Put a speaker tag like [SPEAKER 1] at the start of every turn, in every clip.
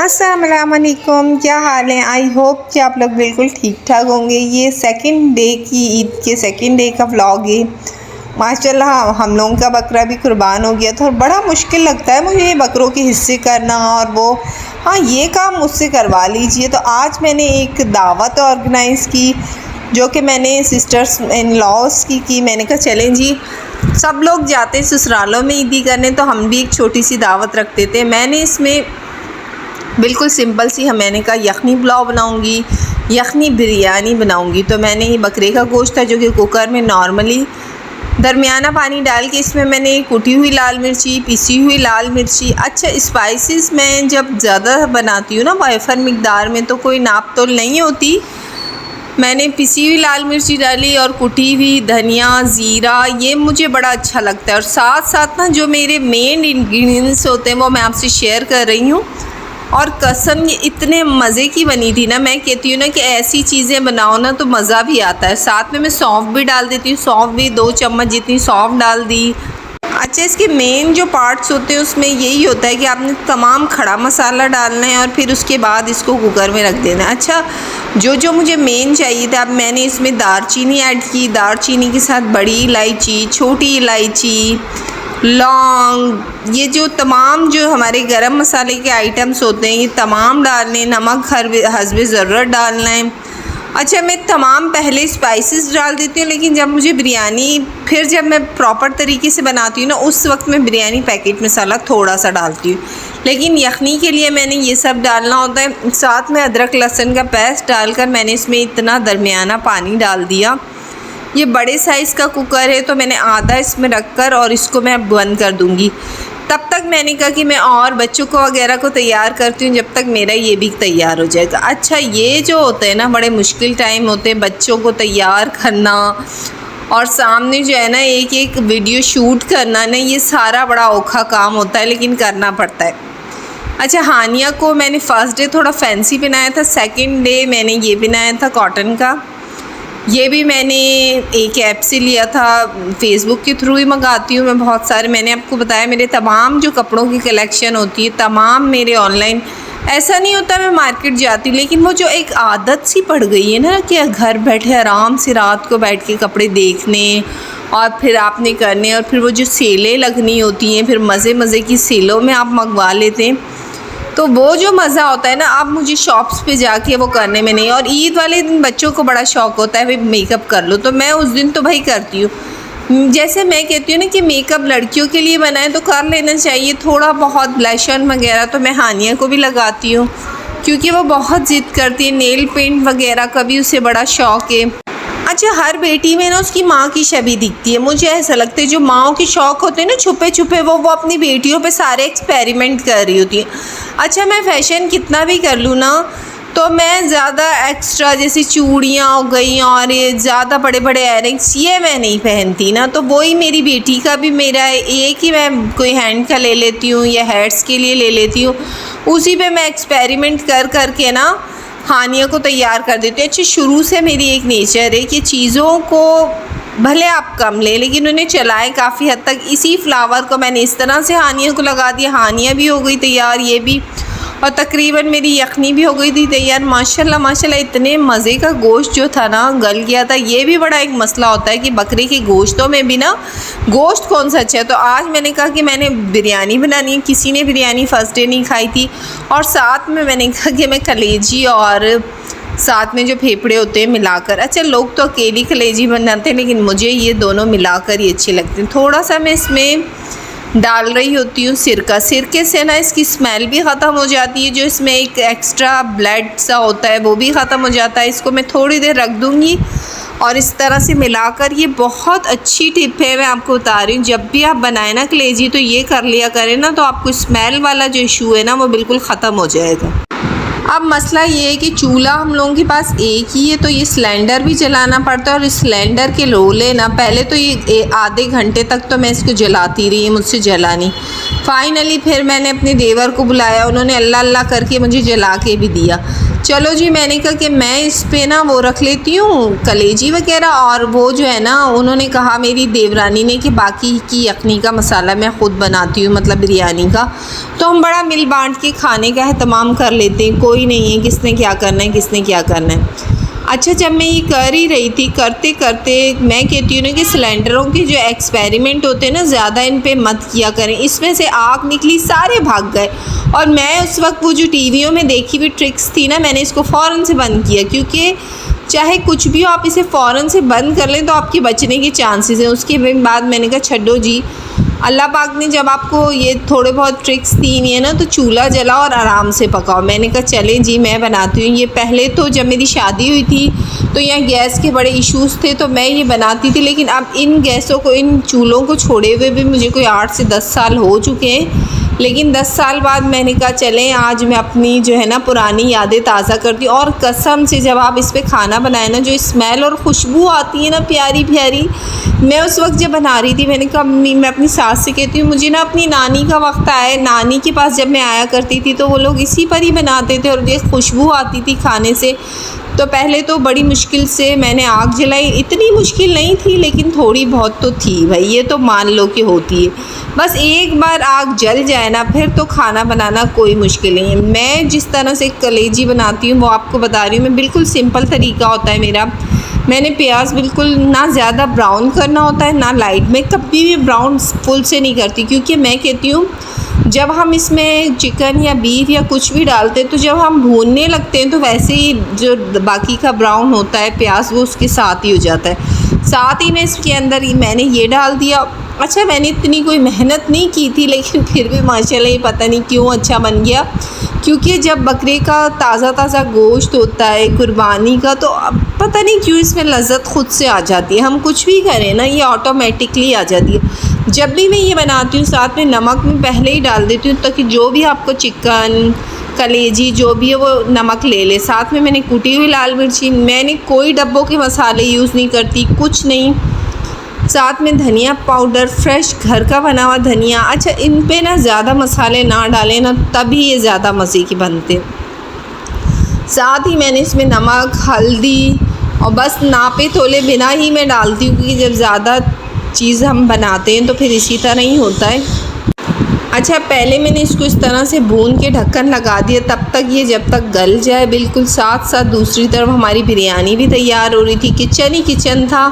[SPEAKER 1] अस्सलाम वालेकुम, क्या हाल है। आई होप कि आप लोग बिल्कुल ठीक ठाक होंगे। ये सेकंड डे की ईद के सेकंड डे का व्लॉग है। माशाल्लाह हम लोगों का बकरा भी कुर्बान हो गया था और बड़ा मुश्किल लगता है मुझे ये बकरों के हिस्से करना और वो ये काम मुझसे करवा लीजिए। तो आज मैंने एक दावत ऑर्गेनाइज़ की जो कि मैंने सिस्टर्स इन लॉज की मैंने कहा चलें जी, सब लोग जाते ससुरालों में ईदी करने तो हम भी एक छोटी सी दावत रखते थे। मैंने इसमें बिल्कुल सिंपल सी मैंने कहा यखनी पुलाव बनाऊंगी, यखनी बिरयानी बनाऊंगी। तो मैंने ये बकरे का गोश्त था जो कि कुकर में नॉर्मली दरमियाना पानी डाल के इसमें मैंने कुटी हुई लाल मिर्ची, पिसी हुई लाल मिर्ची, अच्छा स्पाइसेस मैं जब ज़्यादा बनाती हूँ ना वाइफर मिकदार में तो कोई नाप तोल नहीं होती। मैंने पिसी हुई लाल मिर्ची डाली और कुटी हुई धनिया, ज़ीरा, ये मुझे बड़ा अच्छा लगता है। और साथ साथ ना जो मेरे मेन इंग्रेडिएंट्स होते हैं वो मैं आपसे शेयर कर रही हूँ। और कसम ये इतने मज़े की बनी थी ना, मैं कहती हूँ ना कि ऐसी चीज़ें बनाओ ना तो मज़ा भी आता है। साथ में मैं सौंफ भी डाल देती हूँ, सौंफ भी 2 चम्मच जितनी सौंफ डाल दी। अच्छा, इसके मेन जो पार्ट्स होते हैं उसमें यही होता है कि आपने तमाम खड़ा मसाला डालना है और फिर उसके बाद इसको कुकर में रख देना है। अच्छा, जो मुझे मेन चाहिए था, अब मैंने इसमें दालचीनी ऐड की, दालचीनी के साथ बड़ी इलायची, छोटी इलायची, लौंग, ये जो तमाम जो हमारे गरम मसाले के आइटम्स होते हैं ये तमाम डालने, नमक हर हस्बे ज़रूरत डालना है। अच्छा, मैं तमाम पहले स्पाइसेस डाल देती हूँ, लेकिन जब मुझे बिरयानी फिर जब मैं प्रॉपर तरीके से बनाती हूँ ना उस वक्त मैं बिरयानी पैकेट मसाला थोड़ा सा डालती हूँ, लेकिन यखनी के लिए मैंने ये सब डालना होता है। साथ में अदरक लहसुन का पेस्ट डालकर मैंने इसमें इतना दरमियाना पानी डाल दिया। ये बड़े साइज़ का कुकर है तो मैंने आधा इसमें रखकर और इसको मैं बंद कर दूँगी। तब तक मैंने कहा कि मैं और बच्चों को वगैरह को तैयार करती हूँ जब तक मेरा ये भी तैयार हो जाएगा। अच्छा, ये जो होते हैं ना बड़े मुश्किल टाइम होते हैं बच्चों को तैयार करना और सामने जो है ना एक एक वीडियो शूट करना ना, ये सारा बड़ा औखा काम होता है लेकिन करना पड़ता है। अच्छा, हानिया को मैंने फ़र्स्ट डे थोड़ा फैंसी पहनाया था, सेकंड डे मैंने ये पहनाया था कॉटन का। ये भी मैंने एक ऐप से लिया था, फेसबुक के थ्रू ही मंगाती हूँ मैं बहुत सारे। मैंने आपको बताया मेरे तमाम जो कपड़ों की कलेक्शन होती है तमाम मेरे ऑनलाइन, ऐसा नहीं होता मैं मार्केट जाती हूँ, लेकिन वो जो एक आदत सी पड़ गई है ना कि घर बैठे आराम से रात को बैठ के कपड़े देखने और फिर आपने करने और फिर वो जो सेलें लगनी होती हैं फिर मज़े की सेलों में आप मंगवा लेते हैं, तो वो जो मज़ा होता है ना अब मुझे शॉप्स पे जाके वो करने में नहीं। और ईद वाले दिन बच्चों को बड़ा शौक़ होता है भाई मेकअप कर लो, तो मैं उस दिन तो भाई करती हूँ। जैसे मैं कहती हूँ ना कि मेकअप लड़कियों के लिए बनाए तो कर लेना चाहिए, थोड़ा बहुत ब्लश वगैरह तो मैं हानिया को भी लगाती हूँ क्योंकि वो बहुत ज़िद करती है, नेल पेंट वगैरह का भी उसे बड़ा शौक़ है। अच्छा, हर बेटी में ना उसकी माँ की छवि दिखती है, मुझे ऐसा लगता है जो माँओं के शौक़ होते हैं ना छुपे छुपे वो अपनी बेटियों पे सारे एक्सपेरिमेंट कर रही होती है। अच्छा, मैं फ़ैशन कितना भी कर लूँ ना तो मैं ज़्यादा एक्स्ट्रा जैसे चूड़ियाँ हो गई और ये ज़्यादा बड़े बड़े एयरिंग्स ये मैं नहीं पहनती ना, तो वही मेरी बेटी का भी मेरा एक ही मैं कोई हैंड का ले लेती हूँ या हेड्स के लिए ले लेती हूँ, उसी पे मैं एक्सपेरिमेंट कर के ना हानिया को तैयार कर देती हूँ। अच्छा, शुरू से मेरी एक नेचर है कि चीज़ों को भले आप कम ले लेकिन उन्हें चलाएं काफ़ी हद तक। इसी फ्लावर को मैंने इस तरह से हानिया को लगा दिया, हानिया भी हो गई तैयार, ये भी, और तकरीबन मेरी यखनी भी हो गई थी तैयार। माशाल्लाह इतने मज़े का गोश्त जो था ना गल गया था। ये भी बड़ा एक मसला होता है कि बकरे के गोश्तों में भी ना गोश्त कौन सा अच्छा है। तो आज मैंने कहा कि मैंने बिरयानी बनानी है, किसी ने बिरयानी फ़र्स्ट डे नहीं खाई थी, और साथ में मैंने कहा कि मैं कलेजी और साथ में जो फेफड़े होते हैं मिलाकर, अच्छा लोग तो अकेली कलेजी बनाते हैं लेकिन मुझे ये दोनों मिलाकर ही अच्छे लगते हैं। थोड़ा सा मैं इसमें डाल रही होती हूँ सिरका, सिरके से ना इसकी स्मेल भी ख़त्म हो जाती है, जो इसमें एक एक्स्ट्रा ब्लड सा होता है वो भी ख़त्म हो जाता है। इसको मैं थोड़ी देर रख दूँगी और इस तरह से मिलाकर, ये बहुत अच्छी टिप है मैं आपको बता रही हूँ, जब भी आप बनाए ना कलेजी तो ये कर लिया करें ना तो आपको स्मेल वाला जो इशू है ना वो बिल्कुल ख़त्म हो जाएगा। अब मसला ये है कि चूल्हा हम लोगों के पास एक ही है तो ये सिलेंडर भी जलाना पड़ता है, और इस सिलेंडर के रोले ना पहले तो ये आधे घंटे तक तो मैं इसको जलाती रही, मुझसे जला नहीं। फाइनली फिर मैंने अपने देवर को बुलाया, उन्होंने अल्लाह अल्लाह करके मुझे जला के भी दिया। चलो जी, मैंने कहा कि मैं इस पे ना वो रख लेती हूँ कलेजी वगैरह, और वो जो है ना उन्होंने कहा मेरी देवरानी ने कि बाकी की यखनी का मसाला मैं ख़ुद बनाती हूँ, मतलब बिरयानी का। तो हम बड़ा मिल बांट के खाने का एहतमाम कर लेते हैं, कोई नहीं है किसने क्या करना है किसने क्या करना है। अच्छा, जब मैं ये कर ही रही थी, करते करते मैं कहती हूँ ना कि सिलेंडरों के जो एक्सपेरिमेंट होते हैं ना, ज़्यादा इन पे मत किया करें। इसमें से आग निकली, सारे भाग गए, और मैं उस वक्त वो जो टीवियों में देखी हुई ट्रिक्स थी ना, मैंने इसको फ़ौरन से बंद किया, क्योंकि चाहे कुछ भी हो आप इसे फ़ौरन से बंद कर लें तो आपके बचने के चांसेस हैं। उसके बाद मैंने कहा छड्डो जी, अल्लाह पाक ने जब आपको ये थोड़े बहुत ट्रिक्स दी नहीं है ना, तो चूल्हा जलाओ और आराम से पकाओ। मैंने कहा चले जी, मैं बनाती हूँ। ये पहले तो जब मेरी शादी हुई थी तो यहाँ गैस के बड़े इश्यूज़ थे, तो मैं ये बनाती थी, लेकिन अब इन गैसों को, इन चूल्हों को छोड़े हुए भी मुझे कोई 8 से 10 साल हो चुके हैं। लेकिन 10 साल बाद मैंने कहा चलें आज मैं अपनी जो है ना पुरानी यादें ताज़ा करती हूँ। और कसम से जब आप इस पे खाना बनाए ना, जो स्मेल और खुशबू आती है ना प्यारी प्यारी, मैं उस वक्त जब बना रही थी मैंने कहा अम्मी, मैं अपनी सास से कहती हूँ मुझे ना अपनी नानी का वक्त आया। नानी के पास जब मैं आया करती थी तो वो लोग इसी पर ही बनाते थे, और एक खुशबू आती थी खाने से। तो पहले तो बड़ी मुश्किल से मैंने आग जलाई, इतनी मुश्किल नहीं थी लेकिन थोड़ी बहुत तो थी भाई, ये तो मान लो कि होती है। बस एक बार आग जल जाए ना, फिर तो खाना बनाना कोई मुश्किल नहीं है। मैं जिस तरह से कलेजी बनाती हूँ वो आपको बता रही हूँ मैं, बिल्कुल सिंपल तरीका होता है मेरा। मैंने प्याज बिल्कुल ना ज़्यादा ब्राउन करना होता है ना लाइट, मैं कभी भी ब्राउन फुल से नहीं करती, क्योंकि मैं कहती हूँ जब हम इसमें चिकन या बीफ या कुछ भी डालते हैं तो जब हम भूनने लगते हैं तो वैसे ही जो बाकी का ब्राउन होता है प्याज वो उसके साथ ही हो जाता है। साथ ही में इसके अंदर ही मैंने ये डाल दिया। अच्छा, मैंने इतनी कोई मेहनत नहीं की थी, लेकिन फिर भी माशाल्लाह ये पता नहीं क्यों अच्छा बन गया, क्योंकि जब बकरे का ताज़ा ताज़ा गोश्त होता है कुर्बानी का, तो पता नहीं क्यों इसमें लज्जत ख़ुद से आ जाती है। हम कुछ भी करें ना, ये ऑटोमेटिकली आ जाती है। जब भी मैं ये बनाती हूँ साथ में नमक मैं पहले ही डाल देती हूँ, ताकि जो भी आपको चिकन कलेजी जो भी है वो नमक ले ले। साथ में मैंने कुटी हुई लाल मिर्ची, मैंने कोई डब्बों के मसाले यूज़ नहीं करती, कुछ नहीं। साथ में धनिया पाउडर, फ्रेश घर का बना हुआ धनिया। अच्छा, इन पे ना ज़्यादा मसाले ना डालें ना, तभी ये ज़्यादा मज़े के बनते। साथ ही मैंने इसमें नमक, हल्दी और बस नापे तोले बिना ही मैं डालती हूँ, क्योंकि जब ज़्यादा चीज़ हम बनाते हैं तो फिर इसी तरह ही होता है। अच्छा, पहले मैंने इसको इस तरह से भून के ढक्कन लगा दिया, तब तक ये जब तक गल जाए बिल्कुल। साथ साथ दूसरी तरफ हमारी बिरयानी भी तैयार हो रही थी, किचन ही किचन था।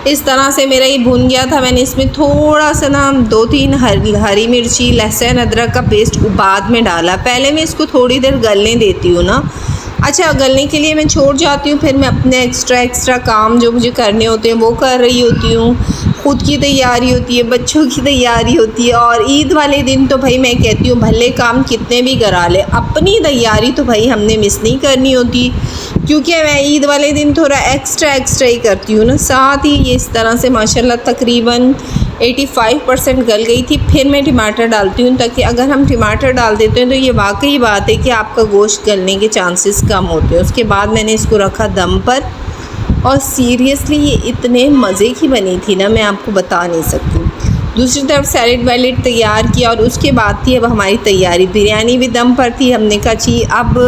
[SPEAKER 1] इस तरह से मेरा ये भून गया था। मैंने इसमें थोड़ा सा ना 2-3 हरी मिर्ची, लहसुन अदरक का पेस्ट बाद में डाला। पहले मैं इसको थोड़ी देर गलने देती हूँ ना। अच्छा, गलने के लिए मैं छोड़ जाती हूँ, फिर मैं अपने एक्स्ट्रा काम जो मुझे करने होते हैं वो कर रही होती हूँ। ख़ुद की तैयारी होती है, बच्चों की तैयारी होती है, और ईद वाले दिन तो भाई मैं कहती हूँ भले काम कितने भी करा ले, अपनी तैयारी तो भाई हमने मिस नहीं करनी होती, क्योंकि मैं ईद वाले दिन थोड़ा एक्स्ट्रा ही करती हूँ ना। साथ ही ये इस तरह से माशाल्लाह तकरीबन 85% गल गई थी। फिर मैं टमाटर डालती हूँ, ताकि अगर हम टमाटर डाल देते हैं तो ये वाकई बात है कि आपका गोश्त गलने के चांसेस कम होते हैं। उसके बाद मैंने इसको रखा दम पर, और सीरियसली ये इतने मज़े की बनी थी ना, मैं आपको बता नहीं सकती। दूसरी तरफ सैलेड वैलेड तैयार किया, और उसके बाद थी अब हमारी तैयारी। बिरयानी भी दम पर थी। हमने कहा जी अब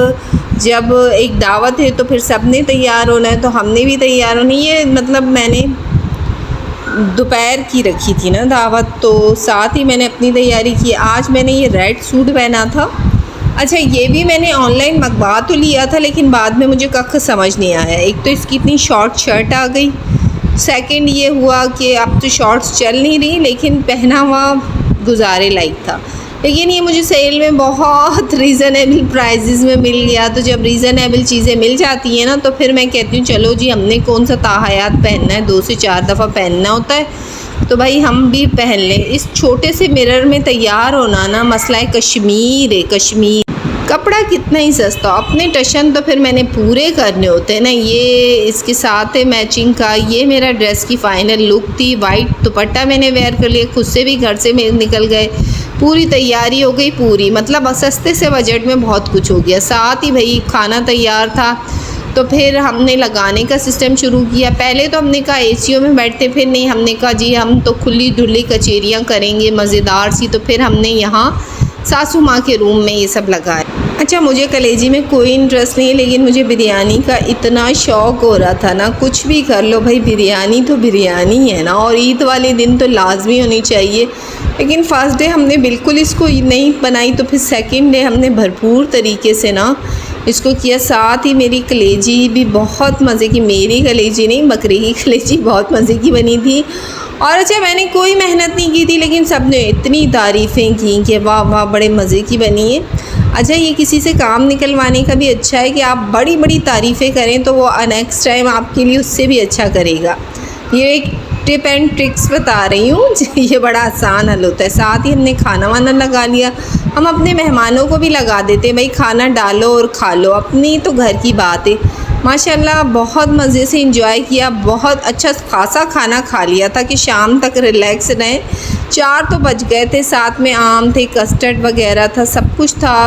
[SPEAKER 1] जब एक दावत है तो फिर सब ने तैयार होना है, तो हमने भी तैयार होना। ये मतलब मैंने दोपहर की रखी थी ना दावत, तो साथ ही मैंने अपनी तैयारी की। आज मैंने ये रेड सूट पहना था। अच्छा, ये भी मैंने ऑनलाइन मंगवा तो लिया था, लेकिन बाद में मुझे कख समझ नहीं आया। एक तो इसकी इतनी शॉर्ट शर्ट आ गई, सेकंड ये हुआ कि अब तो शॉर्ट्स चल नहीं रही, लेकिन पहना हुआ गुजारे लायक था। लेकिन ये मुझे सेल में बहुत रीज़नेबल प्राइसेस में मिल गया। तो जब रीज़नेबल चीज़ें मिल जाती हैं ना, तो फिर मैं कहती हूँ चलो जी, हमने कौन सा ताहयात पहनना है, 2 से 4 दफ़ा पहनना होता है, तो भाई हम भी पहन लें। इस छोटे से मिरर में तैयार होना ना मसला कश्मीर है, कश्मीर। कपड़ा कितना ही सस्ता, अपने टशन तो फिर मैंने पूरे करने होते हैं ना। ये इसके साथ है मैचिंग का। ये मेरा ड्रेस की फ़ाइनल लुक थी। वाइट दुपट्टा मैंने वेयर कर लिया, खुद से भी घर से निकल गए, पूरी तैयारी हो गई पूरी। मतलब सस्ते से बजट में बहुत कुछ हो गया। साथ ही भाई खाना तैयार था, तो फिर हमने लगाने का सिस्टम शुरू किया। पहले तो हमने कहा एसीओ में बैठते, फिर नहीं, हमने कहा जी हम तो खुली धुली कचेरियाँ करेंगे मज़ेदार सी। तो फिर हमने यहाँ सासू माँ के रूम में ये सब लगाया। अच्छा, मुझे कलेजी में कोई इंटरेस्ट नहीं है, लेकिन मुझे बिरयानी का इतना शौक़ हो रहा था ना, कुछ भी कर लो भाई, बिरयानी तो बिरयानी है ना, और ईद वाले दिन तो लाजमी होनी चाहिए। लेकिन फ़र्स्ट डे हमने बिल्कुल इसको नहीं बनाई, तो फिर सेकंड डे हमने भरपूर तरीके से ना इसको किया। साथ ही मेरी कलेजी भी बहुत मज़े की, मेरी कलेजी नहीं, बकरी की कलेजी बहुत मज़े की बनी थी। और अच्छा, मैंने कोई मेहनत नहीं की थी, लेकिन सब ने इतनी तारीफ़ें की कि वाह वाह, बड़े मज़े की बनी है। अच्छा, ये किसी से काम निकलवाने का भी अच्छा है कि आप बड़ी बड़ी तारीफ़ें करें, तो वो नेक्स्ट टाइम आपके लिए उससे भी अच्छा करेगा। ये एक टिप एंड ट्रिक्स बता रही हूँ, ये बड़ा आसान हल होता है। साथ ही हमने खाना वाना लगा लिया, हम अपने मेहमानों को भी लगा देते हैं, भाई खाना डालो और खा लो, अपनी तो घर की बात है। माशाल्लाह बहुत मज़े से इंजॉय किया, बहुत अच्छा खासा खाना खा लिया था कि शाम तक रिलैक्स रहें। 4 तो बज गए थे, साथ में आम थे, कस्टर्ड वगैरह था, सब कुछ था,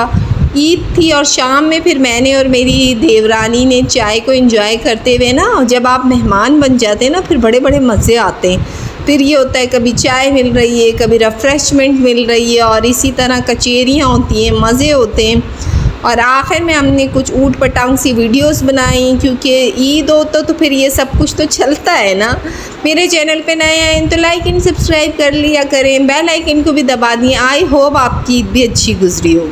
[SPEAKER 1] ईद थी। और शाम में फिर मैंने और मेरी देवरानी ने चाय को एंजॉय करते हुए ना, जब आप मेहमान बन जाते हैं ना, फिर बड़े बड़े मज़े आते हैं। फिर ये होता है कभी चाय मिल रही है, कभी रिफ़्रेशमेंट मिल रही है, और इसी तरह कचेरियाँ होती हैं, मज़े होते हैं। और आखिर में हमने कुछ ऊट पटांग सी वीडियोस बनाई, क्योंकि ईद हो तो फिर ये सब कुछ तो चलता है ना। मेरे चैनल पे नए आए तो लाइक एंड सब्सक्राइब कर लिया करें, बेल आइकन को भी दबा दिए। आई होप आपकी ईद भी अच्छी गुजरी हो।